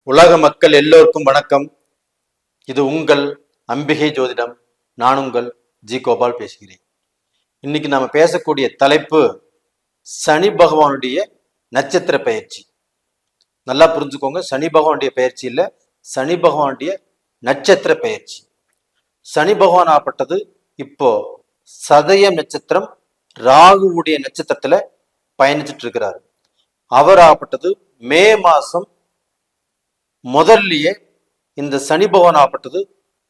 உலக மக்கள் எல்லோருக்கும் வணக்கம். இது உங்கள் அம்பிகை ஜோதிடம். நான் உங்கள் ஜி கோபால் பேசுகிறேன். இன்னைக்கு நாம பேசக்கூடிய தலைப்பு சனி பகவானுடைய நட்சத்திர பயிற்சி. நல்லா புரிஞ்சுக்கோங்க, சனி பகவானுடைய பயிற்சி இல்லை, சனி பகவானுடைய நட்சத்திர பயிற்சி. சனி பகவான் ஆப்பட்டது இப்போ சதயம் நட்சத்திரம் ராகுவுடைய நட்சத்திரத்துல பயணிச்சுட்டு இருக்கிறார். அவர் ஆப்பட்டது மே மாசம் முதல்லயே இந்த சனி பகவான் ஆப்பட்டது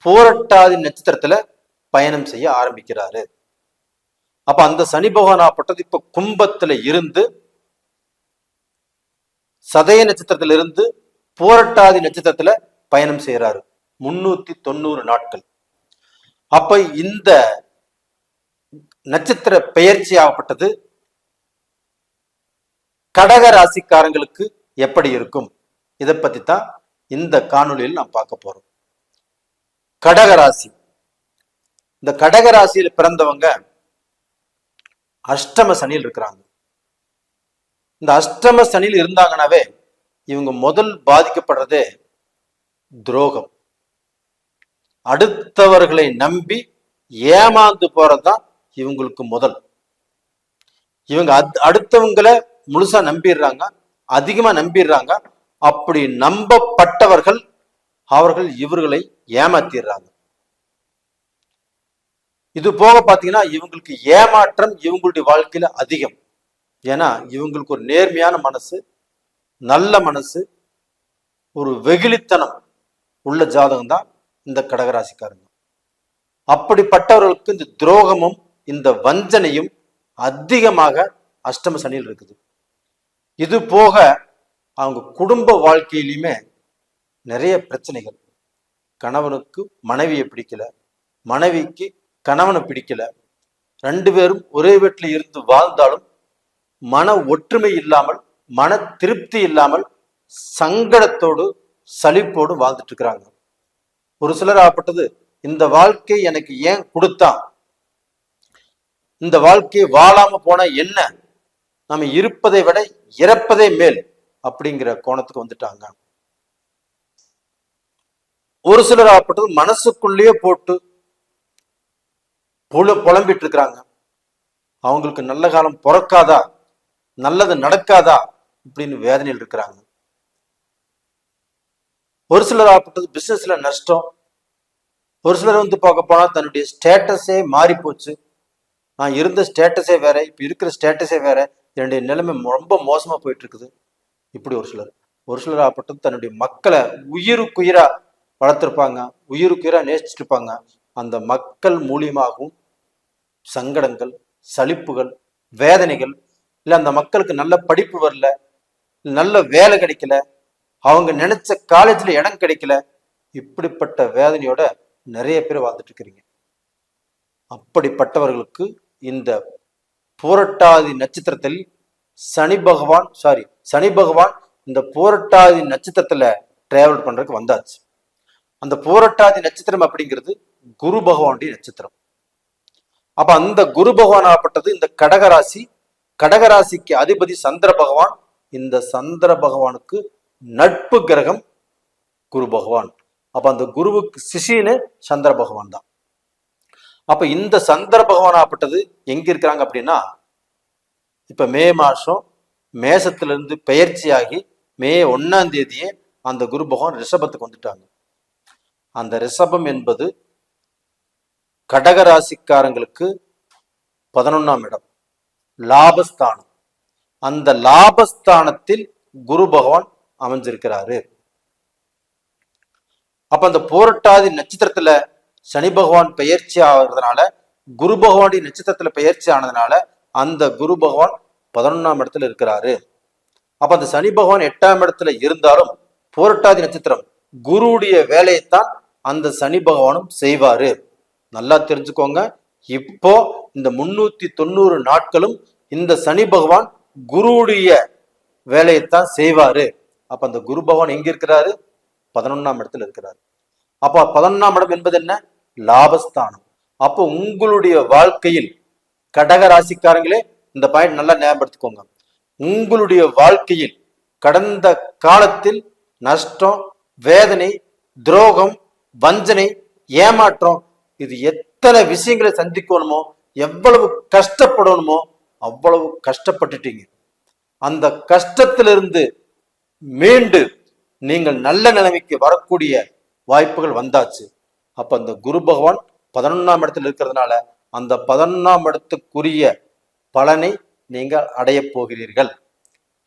பூரட்டாதி நட்சத்திரத்துல பயணம் செய்ய ஆரம்பிக்கிறாரு. அப்ப அந்த சனி பகவான் ஆப்பட்டது இப்ப கும்பத்துல இருந்து சதய நட்சத்திரத்துல இருந்து பூரட்டாதி நட்சத்திரத்துல பயணம் செய்யறாரு 390 நாட்கள். அப்ப இந்த நட்சத்திர பெயர்ச்சி ஆகப்பட்டது கடக ராசிக்காரங்களுக்கு எப்படி இருக்கும், இதை பத்தி தான் இந்த காணொலியில் நாம் பார்க்க போறோம். கடகராசி, இந்த கடகராசியில் பிறந்தவங்க அஷ்டம சனியில் இருக்கிறாங்க. இந்த அஷ்டம சனியில் இருந்தாங்கன்னாவே இவங்க முதல் பாதிக்கப்படுறதே துரோகம். அடுத்தவர்களை நம்பி ஏமாந்து போறதுதான் இவங்களுக்கு முதல். இவங்க அடுத்தவங்களை முழுசா நம்பிடுறாங்க, அதிகமா நம்பிடுறாங்க. அப்படி நம்பப்பட்டவர்கள் அவர்கள் இவர்களை ஏமாத்திடுறாங்க. இது போக பாத்தீங்கன்னா இவங்களுக்கு ஏமாற்றம் இவங்களுடைய வாழ்க்கையில அதிகம். ஏன்னா இவங்களுக்கு ஒரு நேர்மையான மனசு, நல்ல மனசு, ஒரு வெகுளித்தனம் உள்ள ஜாதகம் தான் இந்த கடகராசிக்காரங்க. அப்படிப்பட்டவர்களுக்கு இந்த துரோகமும் இந்த வஞ்சனையும் அதிகமாக அஷ்டம சனியில் இருக்குது. இது போக அவங்க குடும்ப வாழ்க்கையிலுமே நிறைய பிரச்சனைகள். கணவனுக்கு மனைவியை பிடிக்கல, மனைவிக்கு கணவனை பிடிக்கல, ரெண்டு பேரும் ஒரே வீட்டில் இருந்து வாழ்ந்தாலும் மன ஒற்றுமை இல்லாமல், மன திருப்தி இல்லாமல், சங்கடத்தோடு சலிப்போடு வாழ்ந்துட்டு இருக்கிறாங்க. ஒரு சிலர் ஆப்பட்டது இந்த வாழ்க்கை எனக்கு ஏன் கொடுத்தான், இந்த வாழ்க்கையை வாழாம போனா என்ன, நம்ம இருப்பதை விட இறப்பதே மேல் அப்படிங்கிற கோணத்துக்கு வந்துட்டாங்க. ஒரு சிலர் ஆப்பட்டது மனசுக்குள்ளேயே போட்டு புலம்பிட்டு இருக்கிறாங்க. அவங்களுக்கு நல்ல காலம் பிறக்காதா, நல்லது நடக்காதா இப்படின்னு வேதனையில் இருக்கிறாங்க. ஒரு சிலர் ஆப்பட்டது பிசினஸ்ல நஷ்டம். ஒரு சிலர் வந்து பார்க்க போனா தன்னுடைய ஸ்டேட்டஸே மாறி போச்சு. நான் இருந்த ஸ்டேட்டஸே வேற, இப்ப இருக்கிற ஸ்டேட்டஸே வேற, என்னுடைய நிலைமை ரொம்ப மோசமா போயிட்டு இருக்குது. இப்படி ஒரு சிலர் ஆப்பட்டது தன்னுடைய மக்களை உயிருக்குயிரா வளர்த்திருப்பாங்க, உயிருக்குயிரா நேசிச்சுட்டு இருப்பாங்க. அந்த மக்கள் மூலியமாகவும் சங்கடங்கள், சலிப்புகள், வேதனைகள், இல்லை அந்த மக்களுக்கு நல்ல படிப்பு வரல, நல்ல வேலை கிடைக்கல, அவங்க நினைச்ச காலேஜ்ல இடம் கிடைக்கல, இப்படிப்பட்ட வேதனையோட நிறைய பேர் வாழ்ந்துட்டு இருக்கிறீங்க. அப்படிப்பட்டவர்களுக்கு இந்த பூரட்டாதி நட்சத்திரத்தில் சனி பகவான் இந்த பூரட்டாதி நட்சத்திரத்துல டிராவல் பண்றதுக்கு வந்தாச்சு. அந்த பூரட்டாதி நட்சத்திரம் அப்படிங்கிறது குரு பகவானுடைய நட்சத்திரம். அப்ப அந்த குரு பகவான் ஆப்பட்டது இந்த கடகராசி. கடகராசிக்கு அதிபதி சந்திர பகவான். இந்த சந்திர பகவானுக்கு நட்பு கிரகம் குரு பகவான். அப்ப அந்த குருவுக்கு சிஷியனு சந்திர பகவான் தான். அப்ப இந்த சந்திர பகவான் ஆப்பட்டது எங்க இருக்கிறாங்க அப்படின்னா, இப்ப மே மாசம் மேசத்திலிருந்து பெயர்ச்சியாகி மே 1ஆம் தேதியே அந்த குரு பகவான் ரிஷபத்துக்கு வந்துட்டாங்க. அந்த ரிஷபம் என்பது கடகராசிக்காரங்களுக்கு 11ஆம் இடம், லாபஸ்தானம். அந்த லாபஸ்தானத்தில் குரு பகவான் அமைஞ்சிருக்கிறாரு. அப்ப அந்த பூரட்டாதி நட்சத்திரத்துல சனி பகவான் பெயர்ச்சி ஆகிறதுனால, குரு பகவானுடைய நட்சத்திரத்துல பெயர்ச்சி ஆனதுனால அந்த குரு பகவான் 11ஆம் இடத்துல இருக்கிறாரு. அப்ப அந்த சனி பகவான் 8ஆம் இடத்துல இருந்தாலும் பூரட்டாதி நட்சத்திரம் குருவுடைய வேலையைத்தான் அந்த சனி பகவானும் செய்வாரு. நல்லா தெரிஞ்சுக்கோங்க. இப்போ இந்த 390 நாட்களும் இந்த சனி பகவான் குருவுடைய வேலையைத்தான் செய்வாரு. அப்ப அந்த குரு பகவான் எங்க இருக்கிறாரு? 11ஆம் இடத்துல இருக்கிறாரு. அப்ப 11ஆம் இடம் என்பது என்ன? லாபஸ்தானம். அப்போ உங்களுடைய வாழ்க்கையில் கடக ராசிக்காரங்களே இந்த பாயிண்ட் நல்லா ஞாபகப்படுத்திக்கோங்க. உங்களுடைய வாழ்க்கையில் கடந்த காலத்தில் நஷ்டம், வேதனை, துரோகம், வஞ்சனை, ஏமாற்றம், இது எத்தனை விஷயங்களை சந்திக்கணுமோ, எவ்வளவு கஷ்டப்படணுமோ அவ்வளவு கஷ்டப்பட்டுட்டீங்க. அந்த கஷ்டத்திலிருந்து மீண்டு நீங்கள் நல்ல நிலைமைக்கு வரக்கூடிய வாய்ப்புகள் வந்தாச்சு. அப்ப அந்த குரு பகவான் 11ஆம் இடத்துல இருக்கிறதுனால அந்த 11ஆம் இடத்துக்குரிய பலனை நீங்கள் அடைய போகிறீர்கள்.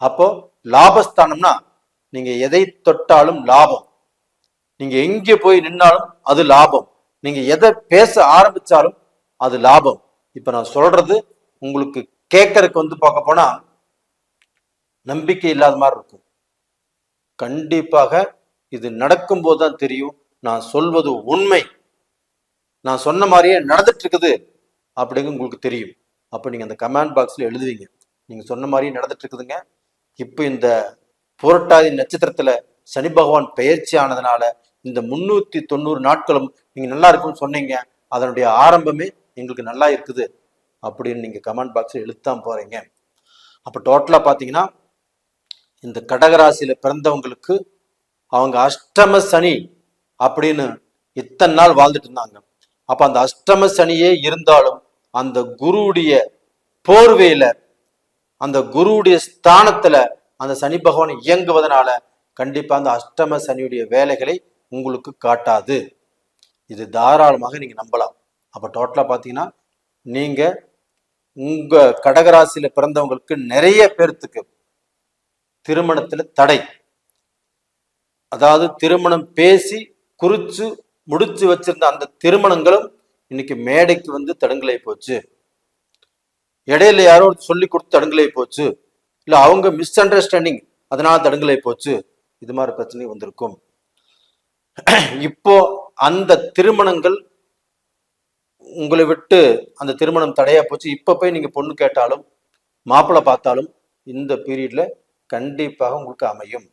அப்போ லாபஸ்தானம்னா நீங்க எதை தொட்டாலும் லாபம், நீங்க எங்கே போய் நின்னாலும் அது லாபம், நீங்க எதை பேச ஆரம்பிச்சாலும் அது லாபம். இப்ப நான் சொல்றது உங்களுக்கு கேட்கறதுக்கு பார்க்க போனா நம்பிக்கை இல்லாத மாதிரி இருக்கும். கண்டிப்பாக இது நடக்கும் போதுதான் தெரியும் நான் சொல்வது உண்மை, நான் சொன்ன மாதிரியே நடந்துட்டு இருக்குது அப்படிங்க உங்களுக்கு தெரியும். அப்ப நீங்க அந்த கமெண்ட் பாக்ஸ்ல எழுதுவீங்க, நீங்க சொன்ன மாதிரியே நடந்துட்டு இருக்குதுங்க. இப்ப இந்த புரட்டாதி நட்சத்திரத்துல சனி பகவான் பெயர்ச்சி ஆனதுனால இந்த 390 நாட்களும் நீங்க நல்லா இருக்கும்னு சொன்னீங்க, அதனுடைய ஆரம்பமே எங்களுக்கு நல்லா இருக்குது அப்படின்னு நீங்க கமெண்ட் பாக்ஸ்ல எழுத்தான் போறீங்க. அப்ப டோட்டலா பாத்தீங்கன்னா இந்த கடகராசியில பிறந்தவங்களுக்கு அவங்க அஷ்டம சனி அப்படின்னு இத்தனை நாள் வாழ்ந்துட்டு இருந்தாங்க. அப்ப அந்த அஷ்டம சனியே இருந்தாலும் அந்த குருவுடைய போர்வையில, அந்த குருவுடைய ஸ்தானத்துல அந்த சனி பகவான் இயங்குவதனால கண்டிப்பா அந்த அஷ்டம சனியுடைய வேலைகளை உங்களுக்கு காட்டாது. இது தாராளமாக நீங்க நம்பலாம். அப்ப டோட்டலா பாத்தீங்கன்னா நீங்க உங்க கடகராசியில பிறந்தவங்களுக்கு நிறைய பேர்த்துக்கு திருமணத்துல தடை, அதாவது திருமணம் பேசி குறிச்சு முடிச்சு வச்சிருந்த அந்த திருமணங்களும் இன்னைக்கு மேடைக்கு தடங்கலை போச்சு, இடையில யாரோ சொல்லி கொடுத்து தடங்கலை போச்சு, இல்ல அவங்க மிஸ் அண்டர்ஸ்டாண்டிங் அதனால தடங்கலை போச்சு, இது மாதிரி பிரச்சனை வந்திருக்கும். இப்போ அந்த திருமணங்கள் உங்களை விட்டு அந்த திருமணம் தடையா போச்சு. இப்ப போய் நீங்க பொண்ணு கேட்டாலும் மாப்பிள்ளை பார்த்தாலும் இந்த பீரியட்ல கண்டிப்பாக உங்களுக்கு அமையும்.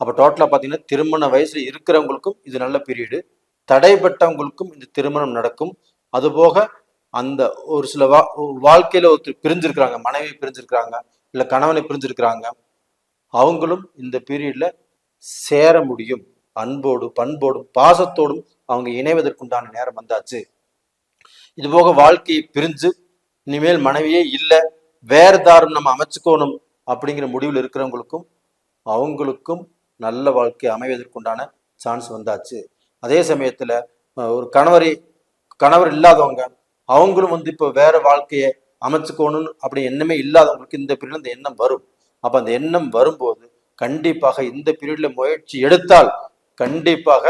அப்ப டோட்டலா பாத்தீங்கன்னா திருமண வயசுல இருக்கிறவங்களுக்கும் இது நல்ல பீரியடு, தடைப்பட்டவங்களுக்கும் இந்த திருமணம் நடக்கும். அதுபோக அந்த ஒரு சில வாழ்க்கையில ஒருத்தர் பிரிஞ்சிருக்கிறாங்க, மனைவி பிரிஞ்சிருக்கிறாங்க, இல்ல கணவனை பிரிஞ்சிருக்கிறாங்க, அவங்களும் இந்த பீரியட்ல சேர முடியும். அன்போடு பண்போடும் பாசத்தோடும் அவங்க இணைவதற்குண்டான நேரம் வந்தாச்சு. இது போக வாழ்க்கையை பிரிஞ்சு இனிமேல் மனைவியே இல்லை, வேற தாரம் நம்ம அமைச்சுக்கணும் அப்படிங்கிற முடிவில் இருக்கிறவங்களுக்கும் அவங்களுக்கும் நல்ல வாழ்க்கை அமைவதற்குண்டான சான்ஸ் வந்தாச்சு. அதே சமயத்துல ஒரு கணவர் இல்லாதவங்க அவங்களும் இப்போ வேற வாழ்க்கையை அமைச்சுக்கணும் அப்படி எண்ணமே இல்லாதவங்களுக்கு இந்த பீரியட்ல இந்த எண்ணம் வரும். அப்ப அந்த எண்ணம் வரும்போது கண்டிப்பாக இந்த பீரியட்ல முயற்சி எடுத்தால் கண்டிப்பாக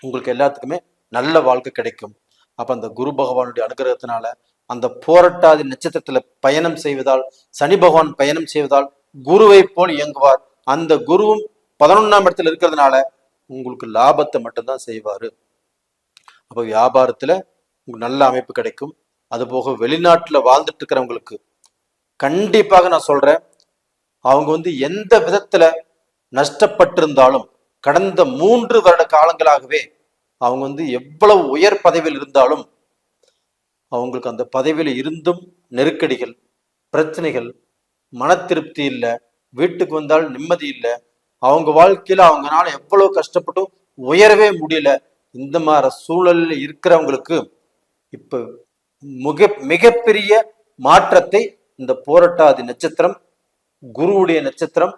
உங்களுக்கு எல்லாத்துக்குமே நல்ல வாழ்க்கை கிடைக்கும். அப்ப அந்த குரு பகவானுடைய அனுகிரகத்தினால அந்த போரட்டாதி நட்சத்திரத்துல பயணம் செய்வதால், சனி பகவான் பயணம் செய்வதால் குருவை போல் இயங்குவார். அந்த குருவும் 11ஆம் இடத்துல இருக்கிறதுனால உங்களுக்கு லாபத்தை மட்டும்தான் செய்வாரு. அப்ப வியாபாரத்துல உங்களுக்கு நல்ல அமைப்பு கிடைக்கும். அது போக வெளிநாட்டுல வாழ்ந்துட்டு இருக்கிறவங்களுக்கு கண்டிப்பாக நான் சொல்றேன், அவங்க எந்த விதத்துல நஷ்டப்பட்டிருந்தாலும் கடந்த 3 வருட காலங்களாகவே அவங்க எவ்வளவு உயர் பதவியில் இருந்தாலும் அவங்களுக்கு அந்த பதவியில இருந்தும் நெருக்கடிகள், பிரச்சனைகள், மன திருப்தி இல்லை, வீட்டுக்கு வந்தால் நிம்மதி இல்லை, அவங்க வாழ்க்கையில அவங்கனால எவ்வளவு கஷ்டப்பட்டும் உயரவே முடியல. இந்த மாதிரி சூழல்ல இருக்கிறவங்களுக்கு இப்ப மிகப்பெரிய மாற்றத்தை இந்த போரட்டாதி நட்சத்திரம், குருவுடைய நட்சத்திரம்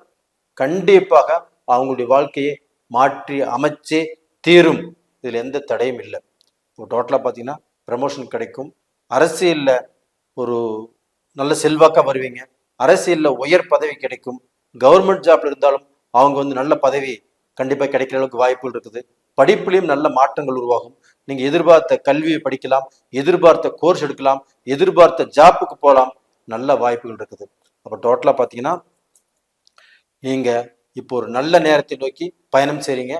கண்டிப்பாக அவங்களுடைய வாழ்க்கையை மாற்றி அமைச்சே தீரும். இதுல எந்த தடையும் இல்லை. டோட்டலா பாத்தீங்கன்னா ப்ரமோஷன் கிடைக்கும், அரசியல்ல ஒரு நல்ல செல்வாக்கா வருவீங்க, அரசியல்ல உயர் பதவி கிடைக்கும், கவர்மெண்ட் ஜாப்ல இருந்தாலும் அவங்க நல்ல பதவி கண்டிப்பா கிடைக்கிற அளவுக்கு வாய்ப்புகள் இருக்குது. படிப்புலையும் நல்ல மாற்றங்கள் உருவாகும். நீங்க எதிர்பார்த்த கல்வியை படிக்கலாம், எதிர்பார்த்த கோர்ஸ் எடுக்கலாம், எதிர்பார்த்த ஜாப்புக்கு போகலாம், நல்ல வாய்ப்புகள் இருக்குது. அப்ப டோட்டலா பாத்தீங்கன்னா நீங்க இப்போ ஒரு நல்ல நேரத்தை நோக்கி பயணம் செய்றீங்க,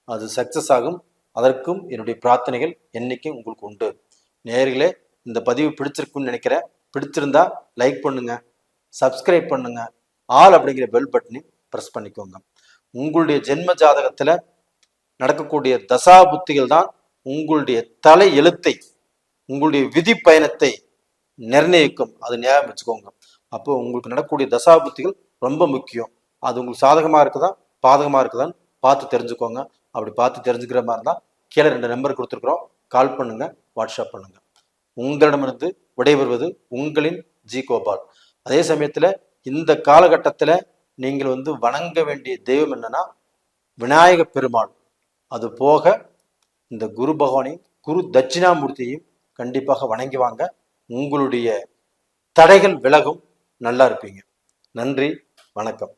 அது சக்சஸ் ஆகும். அதற்கும் என்னுடைய பிரார்த்தனைகள் என்னைக்கும் உங்களுக்கு உண்டு. நேயர்களே, இந்த பதிவு பிடிச்சிருக்குன்னு நினைக்கிறேன். பிடிச்சிருந்தா லைக் பண்ணுங்க, சப்ஸ்கிரைப் பண்ணுங்க, ஆல் அப்படிங்கிற பெல் பட்டனையும் ப்ரெஸ் பண்ணிக்கோங்க. உங்களுடைய ஜென்ம ஜாதகத்துல நடக்கக்கூடிய தசா புத்திகள் தான் உங்களுடைய தலை எழுத்தை, உங்களுடைய விதி பயணத்தை நிர்ணயிக்கும். அது ஞாபகம் வச்சுக்கோங்க. அப்போ உங்களுக்கு நடக்கக்கூடிய தசா புத்திகள் ரொம்ப முக்கியம். அது உங்களுக்கு சாதகமா இருக்குதா பாதகமாக இருக்குதான்னு பார்த்து தெரிஞ்சுக்கோங்க. அப்படி பார்த்து தெரிஞ்சுக்கிற மாதிரி இருந்தால் கீழே 2 நம்பர் கொடுத்துருக்குறோம், கால் பண்ணுங்க, வாட்ஸ்அப் பண்ணுங்க. உங்களிடமிருந்து விடைபெறுவது உங்களின் ஜி கோபால். அதே சமயத்தில் இந்த காலகட்டத்தில் நீங்கள் வணங்க வேண்டிய தெய்வம் என்னன்னா விநாயக பெருமாள். அது போக இந்த குரு பகவானையும் குரு தட்சிணாமூர்த்தியையும் கண்டிப்பாக வணங்கி வாங்க. உங்களுடைய தடைகள் விலகும், நல்லா இருப்பீங்க. நன்றி, வணக்கம்.